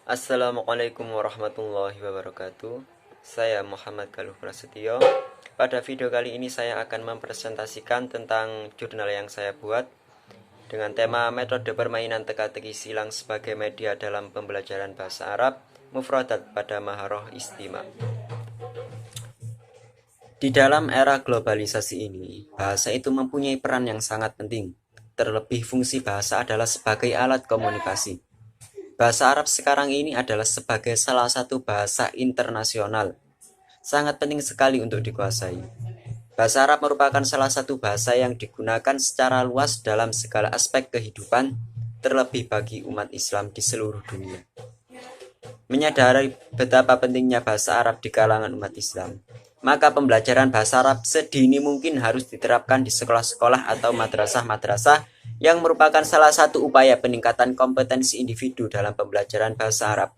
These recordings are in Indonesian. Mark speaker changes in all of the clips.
Speaker 1: Assalamualaikum warahmatullahi wabarakatuh. Saya Muhammad Galuh Prasetyo. Pada video kali ini saya akan mempresentasikan tentang jurnal yang saya buat dengan tema metode permainan teka-teki silang sebagai media dalam pembelajaran bahasa Arab, mufradat pada maharoh istima. Di dalam era globalisasi ini, bahasa itu mempunyai peran yang sangat penting. Terlebih fungsi bahasa adalah sebagai alat komunikasi. Bahasa Arab sekarang ini adalah sebagai salah satu bahasa internasional. Sangat penting sekali untuk dikuasai. Bahasa Arab merupakan salah satu bahasa yang digunakan secara luas dalam segala aspek kehidupan, terlebih bagi umat Islam di seluruh dunia. Menyadari betapa pentingnya bahasa Arab di kalangan umat Islam, maka pembelajaran bahasa Arab sedini mungkin harus diterapkan di sekolah-sekolah atau madrasah-madrasah yang merupakan salah satu upaya peningkatan kompetensi individu dalam pembelajaran bahasa Arab.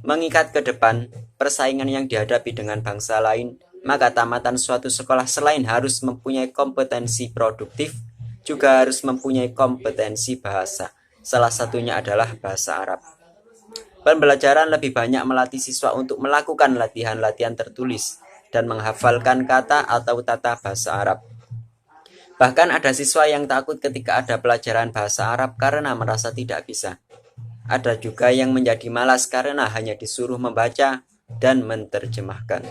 Speaker 1: Mengikat ke depan persaingan yang dihadapi dengan bangsa lain, maka tamatan suatu sekolah selain harus mempunyai kompetensi produktif, juga harus mempunyai kompetensi bahasa. Salah satunya adalah bahasa Arab. Pembelajaran lebih banyak melatih siswa untuk melakukan latihan-latihan tertulis dan menghafalkan kata atau tata bahasa Arab. Bahkan ada siswa yang takut ketika ada pelajaran bahasa Arab karena merasa tidak bisa. Ada juga yang menjadi malas karena hanya disuruh membaca dan menerjemahkan.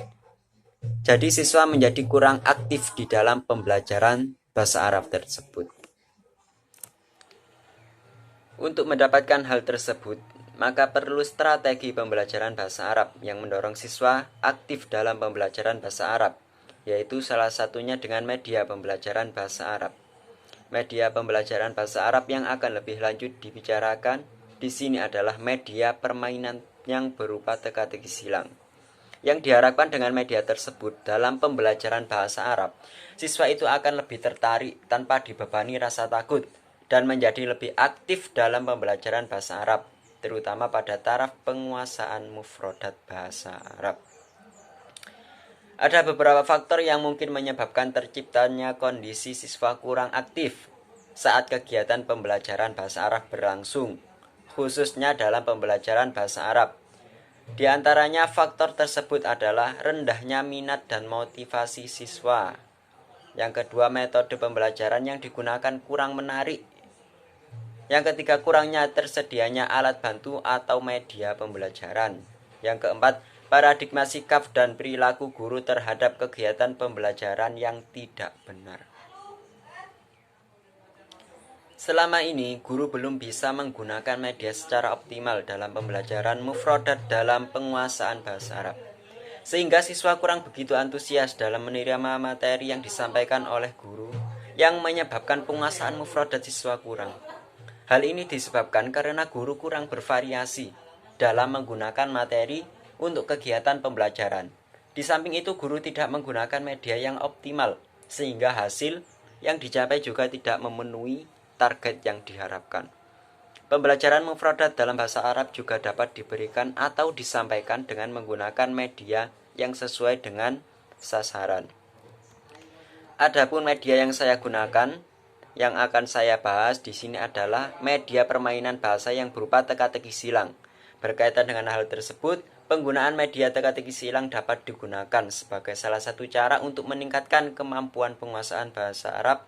Speaker 1: Jadi siswa menjadi kurang aktif di dalam pembelajaran bahasa Arab tersebut. Untuk mendapatkan hal tersebut, maka perlu strategi pembelajaran bahasa Arab yang mendorong siswa aktif dalam pembelajaran bahasa Arab, yaitu salah satunya dengan media pembelajaran bahasa Arab. Media pembelajaran bahasa Arab yang akan lebih lanjut dibicarakan di sini adalah media permainan yang berupa teka-teki silang. Yang diharapkan dengan media tersebut dalam pembelajaran bahasa Arab, siswa itu akan lebih tertarik tanpa dibebani rasa takut dan menjadi lebih aktif dalam pembelajaran bahasa Arab, terutama pada taraf penguasaan mufradat bahasa Arab. Ada beberapa faktor yang mungkin menyebabkan terciptanya kondisi siswa kurang aktif saat kegiatan pembelajaran bahasa Arab berlangsung, khususnya dalam pembelajaran bahasa Arab. Di antaranya faktor tersebut adalah rendahnya minat dan motivasi siswa. Yang kedua, metode pembelajaran yang digunakan kurang menarik. Yang ketiga, kurangnya tersedianya alat bantu atau media pembelajaran. Yang keempat, paradigma sikap dan perilaku guru terhadap kegiatan pembelajaran yang tidak benar. Selama ini, guru belum bisa menggunakan media secara optimal dalam pembelajaran mufradat dalam penguasaan bahasa Arab. Sehingga siswa kurang begitu antusias dalam menerima materi yang disampaikan oleh guru, yang menyebabkan penguasaan mufradat siswa kurang. Hal ini disebabkan karena guru kurang bervariasi dalam menggunakan materi untuk kegiatan pembelajaran. Di samping itu, guru tidak menggunakan media yang optimal, sehingga hasil yang dicapai juga tidak memenuhi target yang diharapkan. Pembelajaran mufradat dalam bahasa Arab juga dapat diberikan atau disampaikan dengan menggunakan media yang sesuai dengan sasaran. Adapun media yang saya gunakan, yang akan saya bahas di sini adalah media permainan bahasa yang berupa teka-teki silang. Berkaitan dengan hal tersebut, penggunaan media teka-teki silang dapat digunakan sebagai salah satu cara untuk meningkatkan kemampuan penguasaan bahasa Arab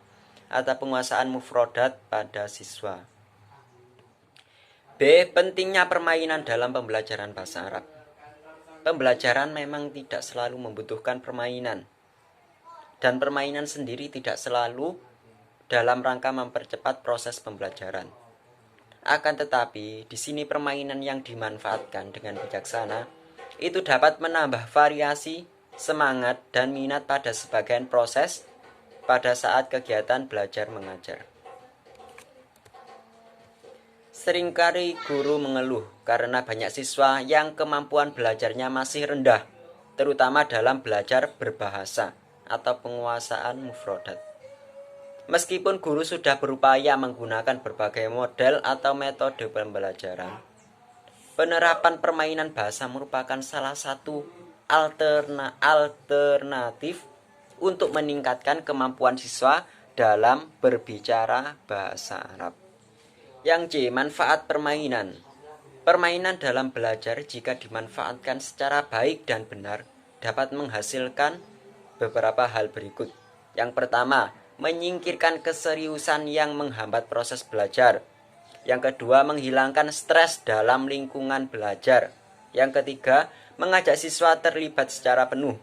Speaker 1: atau penguasaan mufradat pada siswa. B. Pentingnya permainan dalam pembelajaran bahasa Arab. Pembelajaran memang tidak selalu membutuhkan permainan, dan permainan sendiri tidak selalu dalam rangka mempercepat proses pembelajaran. Akan tetapi, di sini permainan yang dimanfaatkan dengan bijaksana itu dapat menambah variasi, semangat, dan minat pada sebagian proses pada saat kegiatan belajar mengajar. Seringkali guru mengeluh karena banyak siswa yang kemampuan belajarnya masih rendah, terutama dalam belajar berbahasa atau penguasaan mufradat. Meskipun guru sudah berupaya menggunakan berbagai model atau metode pembelajaran, penerapan permainan bahasa merupakan salah satu alternatif untuk meningkatkan kemampuan siswa dalam berbicara bahasa Arab. Yang C. Manfaat permainan. Permainan dalam belajar jika dimanfaatkan secara baik dan benar dapat menghasilkan beberapa hal berikut. Yang pertama, menyingkirkan keseriusan yang menghambat proses belajar. Yang kedua, menghilangkan stres dalam lingkungan belajar. Yang ketiga, mengajak siswa terlibat secara penuh.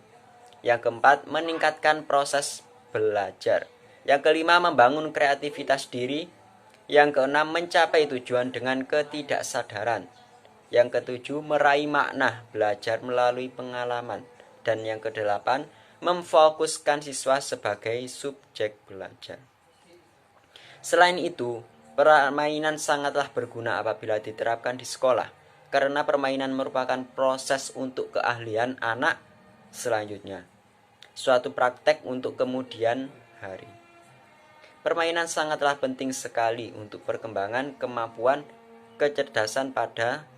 Speaker 1: Yang keempat, meningkatkan proses belajar. Yang kelima, membangun kreativitas diri. Yang keenam, mencapai tujuan dengan ketidaksadaran. Yang ketujuh, meraih makna belajar melalui pengalaman. Dan yang kedelapan, memfokuskan siswa sebagai subjek belajar. Selain itu, permainan sangatlah berguna apabila diterapkan di sekolah, karena permainan merupakan proses untuk keahlian anak selanjutnya, suatu praktek untuk kemudian hari. Permainan sangatlah penting sekali untuk perkembangan kemampuan kecerdasan pada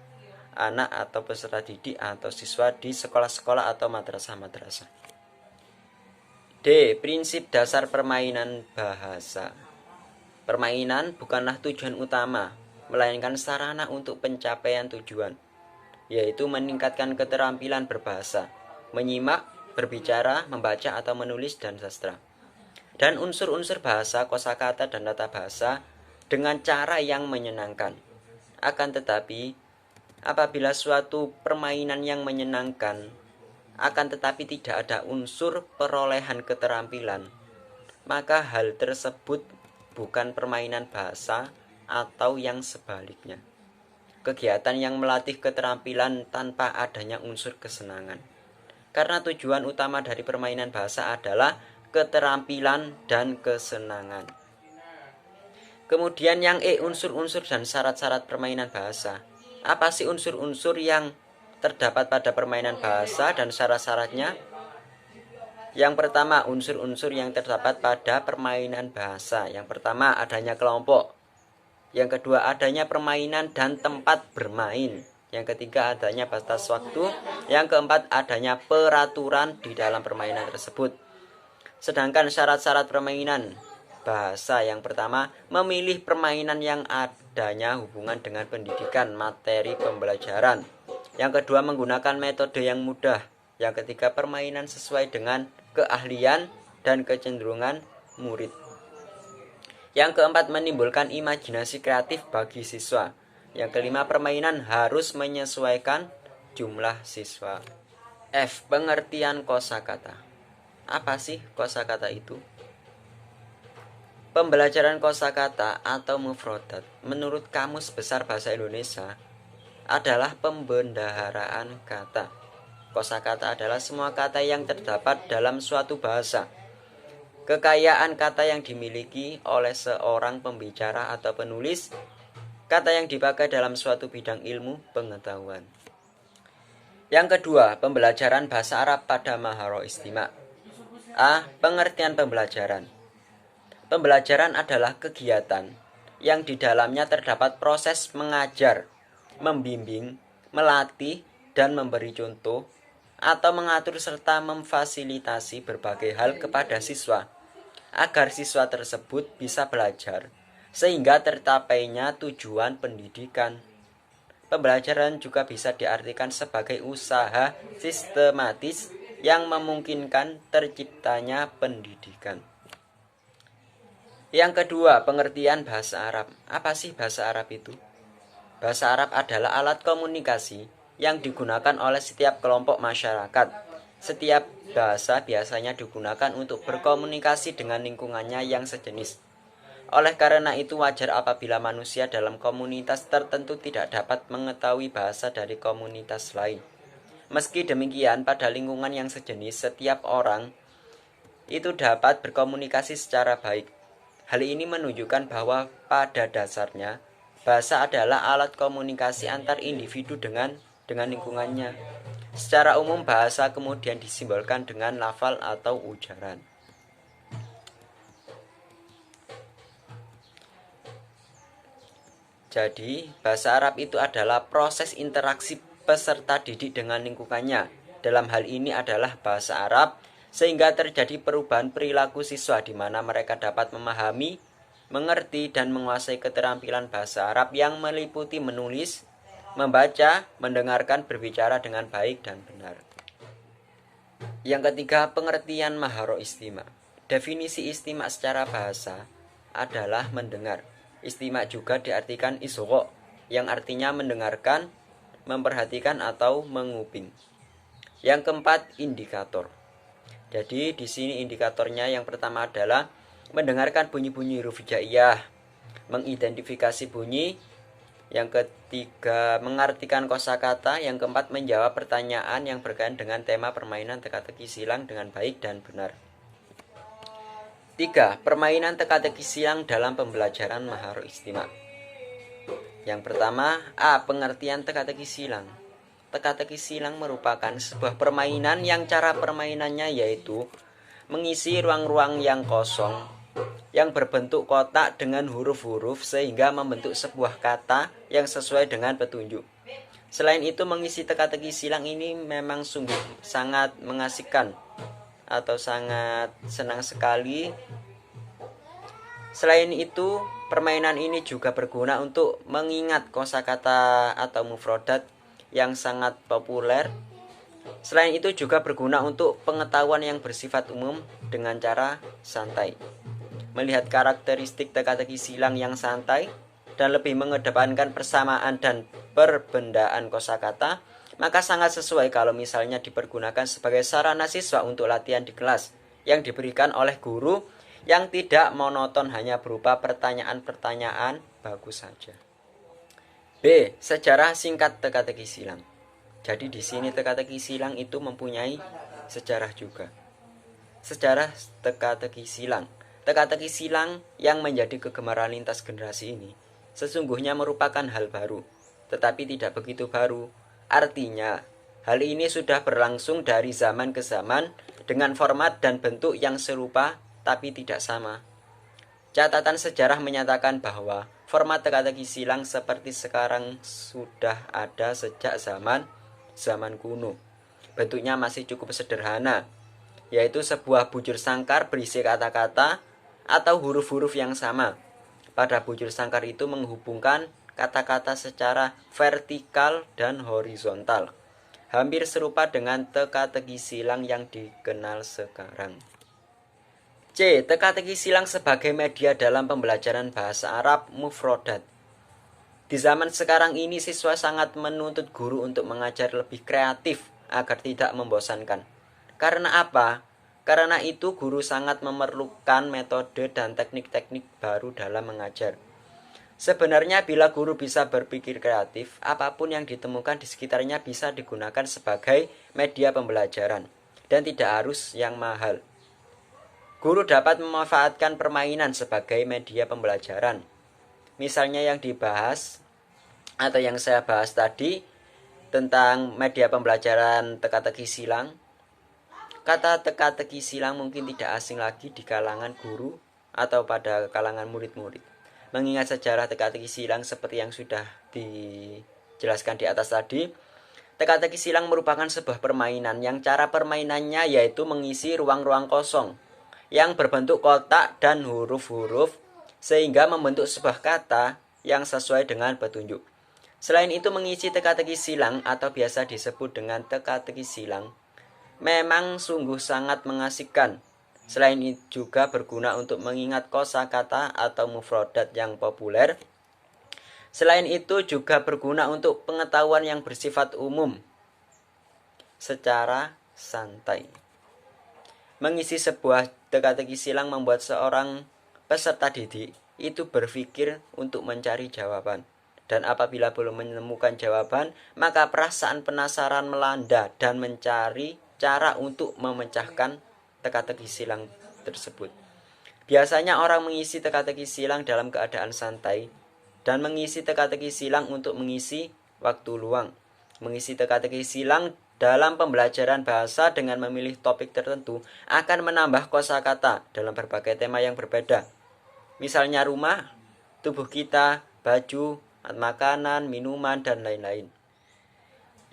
Speaker 1: anak atau peserta didik atau siswa di sekolah-sekolah atau madrasah-madrasah. D. Prinsip dasar permainan bahasa. Permainan bukanlah tujuan utama, melainkan sarana untuk pencapaian tujuan, yaitu meningkatkan keterampilan berbahasa, menyimak, berbicara, membaca atau menulis, dan sastra. Dan unsur-unsur bahasa, kosakata, dan tata bahasa dengan cara yang menyenangkan. Akan tetapi, apabila suatu permainan yang menyenangkan, akan tetapi tidak ada unsur perolehan keterampilan, maka hal tersebut bukan permainan bahasa atau yang sebaliknya. Kegiatan yang melatih keterampilan tanpa adanya unsur kesenangan. Karena tujuan utama dari permainan bahasa adalah keterampilan dan kesenangan. Kemudian yang E, unsur-unsur dan syarat-syarat permainan bahasa. Apa sih unsur-unsur yang terdapat pada permainan bahasa dan syarat-syaratnya? Yang pertama, unsur-unsur yang terdapat pada permainan bahasa. Yang pertama, adanya kelompok. Yang kedua, adanya permainan dan tempat bermain. Yang ketiga, adanya batas waktu. Yang keempat, adanya peraturan di dalam permainan tersebut. Sedangkan syarat-syarat permainan bahasa, yang pertama, memilih permainan yang adanya hubungan dengan pendidikan, materi pembelajaran. Yang kedua, menggunakan metode yang mudah. Yang ketiga, permainan sesuai dengan keahlian dan kecenderungan murid. Yang keempat, menimbulkan imajinasi kreatif bagi siswa. Yang kelima, permainan harus menyesuaikan jumlah siswa. F. Pengertian kosakata. Apa sih kosakata itu? Pembelajaran kosakata atau mufrodat menurut Kamus Besar Bahasa Indonesia adalah pembendaharaan kata. Kosakata adalah semua kata yang terdapat dalam suatu bahasa. Kekayaan kata yang dimiliki oleh seorang pembicara atau penulis, kata yang dipakai dalam suatu bidang ilmu pengetahuan. Yang kedua, pembelajaran bahasa Arab pada Maharo Istima. A. Pengertian pembelajaran. Pembelajaran adalah kegiatan yang di dalamnya terdapat proses mengajar, membimbing, melatih, dan memberi contoh atau mengatur serta memfasilitasi berbagai hal kepada siswa agar siswa tersebut bisa belajar sehingga tercapainya tujuan pendidikan. Pembelajaran juga bisa diartikan sebagai usaha sistematis yang memungkinkan terciptanya pendidikan. Yang kedua, pengertian bahasa Arab. Apa sih bahasa Arab itu? Bahasa Arab adalah alat komunikasi yang digunakan oleh setiap kelompok masyarakat. Setiap bahasa biasanya digunakan untuk berkomunikasi dengan lingkungannya yang sejenis. Oleh karena itu wajar apabila manusia dalam komunitas tertentu tidak dapat mengetahui bahasa dari komunitas lain. Meski demikian, pada lingkungan yang sejenis, setiap orang itu dapat berkomunikasi secara baik. Hal ini menunjukkan bahwa pada dasarnya, bahasa adalah alat komunikasi antar individu dengan lingkungannya. Secara umum, bahasa kemudian disimbolkan dengan lafal atau ujaran. Jadi, bahasa Arab itu adalah proses interaksi peserta didik dengan lingkungannya. Dalam hal ini adalah bahasa Arab, sehingga terjadi perubahan perilaku siswa di mana mereka dapat memahami, mengerti, dan menguasai keterampilan bahasa Arab yang meliputi menulis, membaca, mendengarkan, berbicara dengan baik dan benar. Yang ketiga, pengertian maharo istima. Definisi istima secara bahasa adalah mendengar. Istima juga diartikan isgho, yang artinya mendengarkan, memperhatikan atau menguping. Yang keempat, indikator. Jadi di sini indikatornya yang pertama adalah mendengarkan bunyi-bunyi huruf hijaiyah, mengidentifikasi bunyi. Yang ketiga, mengartikan kosakata. Yang keempat, menjawab pertanyaan yang berkaitan dengan tema permainan teka-teki silang dengan baik dan benar. 3. Permainan teka-teki silang dalam pembelajaran maharo istima. Yang pertama, A. Pengertian teka-teki silang. Teka-teki silang merupakan sebuah permainan yang cara permainannya yaitu mengisi ruang-ruang yang kosong yang berbentuk kotak dengan huruf-huruf sehingga membentuk sebuah kata yang sesuai dengan petunjuk. Selain itu, mengisi teka-teki silang ini memang sungguh sangat mengasihkan atau sangat senang sekali. Selain itu, permainan ini juga berguna untuk mengingat kosakata atau mufrodat yang sangat populer. Selain itu juga berguna untuk pengetahuan yang bersifat umum dengan cara santai. Melihat karakteristik teka-teki silang yang santai dan lebih mengedepankan persamaan dan perbendaan kosakata, maka sangat sesuai kalau misalnya dipergunakan sebagai sarana siswa untuk latihan di kelas yang diberikan oleh guru yang tidak monoton hanya berupa pertanyaan-pertanyaan bagus saja. B. Sejarah singkat teka-teki silang. Jadi di sini teka-teki silang itu mempunyai sejarah juga. Sejarah teka-teki silang. Teka-teki silang yang menjadi kegemaran lintas generasi ini sesungguhnya merupakan hal baru, tetapi tidak begitu baru. Artinya, hal ini sudah berlangsung dari zaman ke zaman dengan format dan bentuk yang serupa tapi tidak sama. Catatan sejarah menyatakan bahwa format teka-teki silang seperti sekarang sudah ada sejak zaman kuno. Bentuknya masih cukup sederhana, yaitu sebuah bujur sangkar berisi kata-kata atau huruf-huruf yang sama. Pada bujur sangkar itu menghubungkan kata-kata secara vertikal dan horizontal, hampir serupa dengan teka-teki silang yang dikenal sekarang. C. Teka-teki silang sebagai media dalam pembelajaran bahasa Arab mufrodat. Di zaman sekarang ini siswa sangat menuntut guru untuk mengajar lebih kreatif agar tidak membosankan. Karena apa? Karena itu guru sangat memerlukan metode dan teknik-teknik baru dalam mengajar. Sebenarnya bila guru bisa berpikir kreatif, apapun yang ditemukan di sekitarnya bisa digunakan sebagai media pembelajaran dan tidak harus yang mahal. Guru dapat memanfaatkan permainan sebagai media pembelajaran. Misalnya yang dibahas atau yang saya bahas tadi tentang media pembelajaran teka-teki silang. Kata teka-teki silang mungkin tidak asing lagi di kalangan guru atau pada kalangan murid-murid. Mengingat sejarah teka-teki silang seperti yang sudah dijelaskan di atas tadi, teka-teki silang merupakan sebuah permainan yang cara permainannya yaitu mengisi ruang-ruang kosong yang berbentuk kotak dan huruf-huruf sehingga membentuk sebuah kata yang sesuai dengan petunjuk. Selain itu, mengisi teka-teki silang atau biasa disebut dengan teka-teki silang memang sungguh sangat mengasihkan. Selain itu juga berguna untuk mengingat kosakata atau mufrodat yang populer. Selain itu juga berguna untuk pengetahuan yang bersifat umum secara santai. Mengisi sebuah teka-teki silang membuat seorang peserta didik itu berpikir untuk mencari jawaban. Dan apabila belum menemukan jawaban, maka perasaan penasaran melanda dan mencari cara untuk memecahkan teka-teki silang tersebut. Biasanya orang mengisi teka-teki silang dalam keadaan santai dan mengisi teka-teki silang untuk mengisi waktu luang. Mengisi teka-teki silang dalam pembelajaran bahasa dengan memilih topik tertentu akan menambah kosakata dalam berbagai tema yang berbeda. Misalnya rumah, tubuh kita, baju, makanan, minuman, dan lain-lain.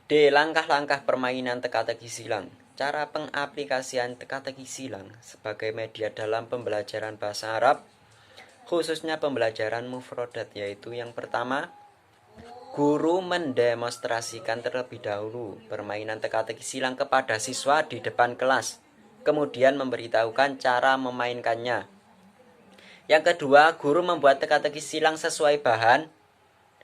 Speaker 1: D. Langkah-langkah permainan teka-teki silang. Cara pengaplikasian teka-teki silang sebagai media dalam pembelajaran bahasa Arab, khususnya pembelajaran mufrodat, yaitu yang pertama, Guru mendemonstrasikan terlebih dahulu permainan teka-teki silang kepada siswa di depan kelas, kemudian memberitahukan cara memainkannya. Yang kedua, guru membuat teka-teki silang sesuai bahan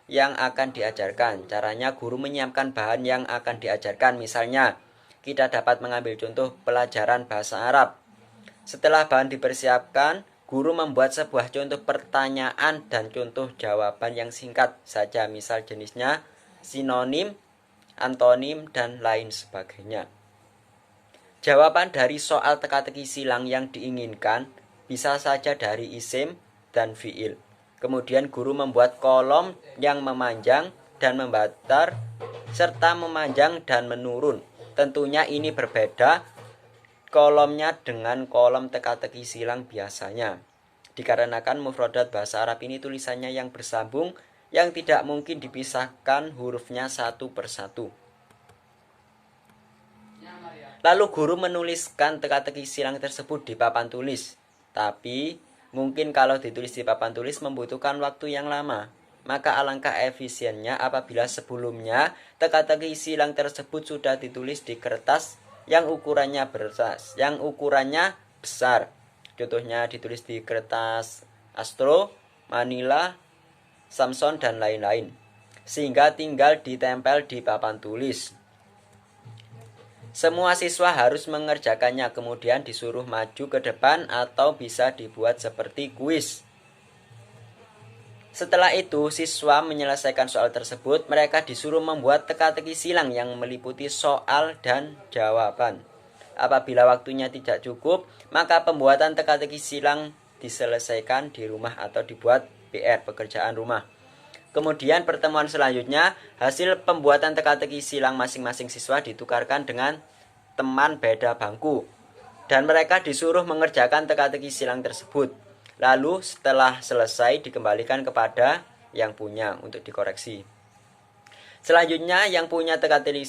Speaker 1: yang akan diajarkan. Caranya, guru menyiapkan bahan yang akan diajarkan. Misalnya, kita dapat mengambil contoh pelajaran bahasa Arab. Setelah bahan dipersiapkan, guru membuat sebuah contoh pertanyaan dan contoh jawaban yang singkat saja, misal jenisnya sinonim, antonim, dan lain sebagainya. Jawaban dari soal teka-teki silang yang diinginkan bisa saja dari isim dan fiil. Kemudian guru membuat kolom yang memanjang dan membatar serta memanjang dan menurun. Tentunya ini berbeda kolomnya dengan kolom teka-teki silang biasanya, dikarenakan mufradat bahasa Arab ini tulisannya yang bersambung yang tidak mungkin dipisahkan hurufnya satu persatu. Lalu guru menuliskan teka-teki silang tersebut di papan tulis. Tapi mungkin kalau ditulis di papan tulis membutuhkan waktu yang lama. Maka alangkah efisiennya apabila sebelumnya teka-teki silang tersebut sudah ditulis di kertas yang ukurannya besar. Contohnya ditulis di kertas Astro, Manila, Samson, dan lain-lain. Sehingga tinggal ditempel di papan tulis. Semua siswa harus mengerjakannya, kemudian disuruh maju ke depan atau bisa dibuat seperti kuis. Setelah itu, siswa menyelesaikan soal tersebut, mereka disuruh membuat teka-teki silang yang meliputi soal dan jawaban. Apabila waktunya tidak cukup, maka pembuatan teka-teki silang diselesaikan di rumah atau dibuat PR, pekerjaan rumah. Kemudian pertemuan selanjutnya, hasil pembuatan teka-teki silang masing-masing siswa ditukarkan dengan teman beda bangku. Dan mereka disuruh mengerjakan teka-teki silang tersebut. Lalu setelah selesai dikembalikan kepada yang punya untuk dikoreksi. Selanjutnya yang punya teka-teki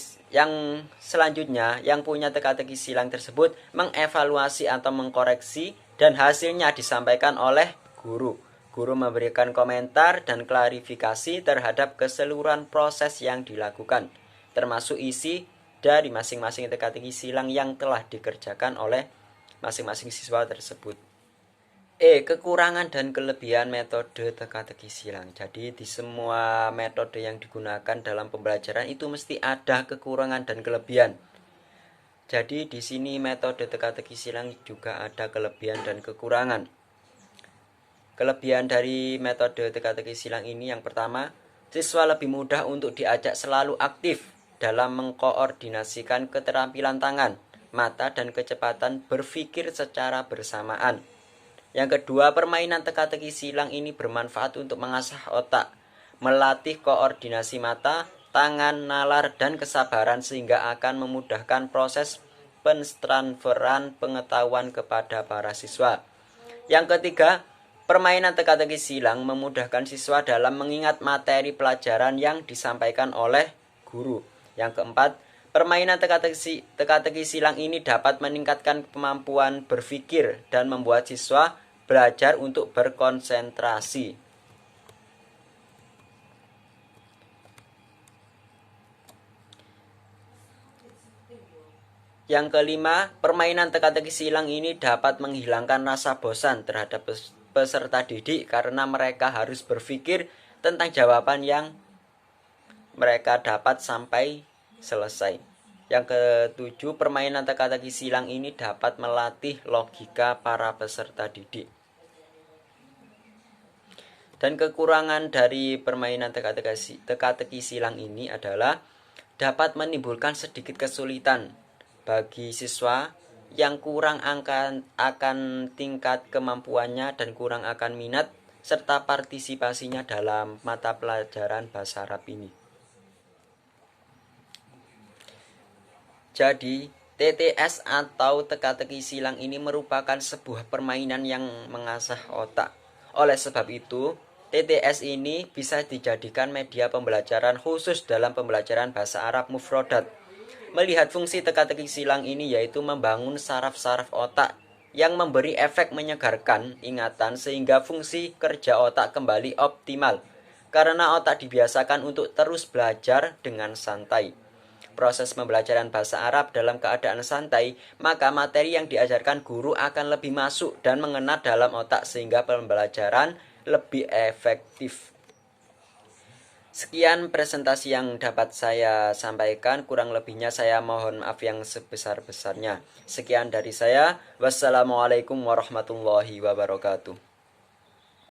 Speaker 1: silang tersebut mengevaluasi atau mengkoreksi dan hasilnya disampaikan oleh guru. Guru memberikan komentar dan klarifikasi terhadap keseluruhan proses yang dilakukan, termasuk isi dari masing-masing teka-teki silang yang telah dikerjakan oleh masing-masing siswa tersebut. Kekurangan dan kelebihan metode teka-teki silang. Jadi di semua metode yang digunakan dalam pembelajaran itu mesti ada kekurangan dan kelebihan. Jadi di sini metode teka-teki silang juga ada kelebihan dan kekurangan. Kelebihan dari metode teka-teki silang ini yang pertama, siswa lebih mudah untuk diajak selalu aktif dalam mengkoordinasikan keterampilan tangan, mata, dan kecepatan berpikir secara bersamaan. Yang kedua, permainan teka-teki silang ini bermanfaat untuk mengasah otak, melatih koordinasi mata, tangan, nalar, dan kesabaran sehingga akan memudahkan proses pentransferan pengetahuan kepada para siswa. Yang ketiga, permainan teka-teki silang memudahkan siswa dalam mengingat materi pelajaran yang disampaikan oleh guru. Yang keempat, permainan teka-teki silang ini dapat meningkatkan kemampuan berpikir dan membuat siswa belajar untuk berkonsentrasi. Yang kelima, permainan teka-teki silang ini dapat menghilangkan rasa bosan terhadap peserta didik karena mereka harus berpikir tentang jawaban yang mereka dapat sampai selesai. Yang ketujuh, permainan teka-teki silang ini dapat melatih logika para peserta didik. Dan kekurangan dari permainan teka-teki silang ini adalah dapat menimbulkan sedikit kesulitan bagi siswa yang kurang akan tingkat kemampuannya dan kurang akan minat serta partisipasinya dalam mata pelajaran bahasa Arab ini. Jadi, TTS atau teka-teki silang ini merupakan sebuah permainan yang mengasah otak. Oleh sebab itu, TTS ini bisa dijadikan media pembelajaran khusus dalam pembelajaran bahasa Arab mufradat. Melihat fungsi teka-teki silang ini yaitu membangun saraf-saraf otak yang memberi efek menyegarkan ingatan sehingga fungsi kerja otak kembali optimal. karena otak dibiasakan untuk terus belajar dengan santai. Proses pembelajaran bahasa Arab dalam keadaan santai, maka materi yang diajarkan guru akan lebih masuk dan mengena dalam otak sehingga pembelajaran lebih efektif. Sekian presentasi yang dapat saya sampaikan, kurang lebihnya saya mohon maaf yang sebesar-besarnya. Sekian dari saya, wassalamualaikum warahmatullahi wabarakatuh.